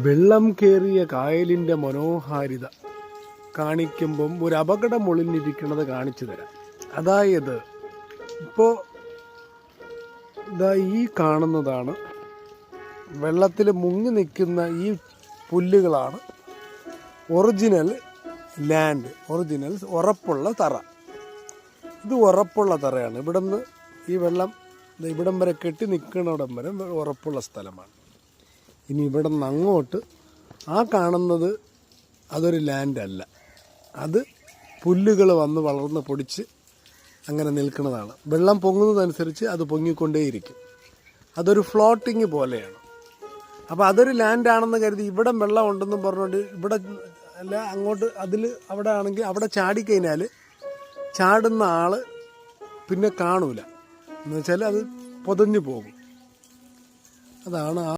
വെള്ളം കയറിയ കായലിൻ്റെ മനോഹാരിത കാണിക്കുമ്പം ഒരു അപകടം ഒളിഞ്ഞിരിക്കുന്നത് കാണിച്ചു തരാം. അതായത് ഇപ്പോൾ ഈ കാണുന്നതാണ് വെള്ളത്തിൽ മുങ്ങി നിൽക്കുന്ന ഈ പുല്ലുകളാണ് ഒറിജിനൽ ലാൻഡ്, ഒറിജിനൽ ഉറപ്പുള്ള തറ. ഇത് ഉറപ്പുള്ള തറയാണ്. ഇവിടുന്ന് ഈ വെള്ളം ഇവിടം വരെ കെട്ടി നിൽക്കുന്നിടം വരെ ഉറപ്പുള്ള സ്ഥലമാണ്. ഇനി ഇവിടെ നിന്ന് അങ്ങോട്ട് ആ കാണുന്നത് അതൊരു ലാൻഡല്ല, അത് പുല്ലുകൾ വന്ന് വളർന്ന് പൊടിച്ച് അങ്ങനെ നിൽക്കുന്നതാണ്. വെള്ളം പൊങ്ങുന്നതനുസരിച്ച് അത് പൊങ്ങിക്കൊണ്ടേയിരിക്കും. അതൊരു ഫ്ലോട്ടിങ് പോലെയാണ്. അപ്പോൾ അതൊരു ലാൻഡാണെന്ന് കരുതി ഇവിടെ വെള്ളം ഉണ്ടെന്നും പറഞ്ഞുകൊണ്ട് ഇവിടെ അല്ല അങ്ങോട്ട് അവിടെ ആണെങ്കിൽ അവിടെ ചാടിക്കഴിഞ്ഞാൽ ചാടുന്ന ആൾ പിന്നെ കാണൂല, എന്ന് വെച്ചാൽ അത് പൊതഞ്ഞു പോകും. അതാണ്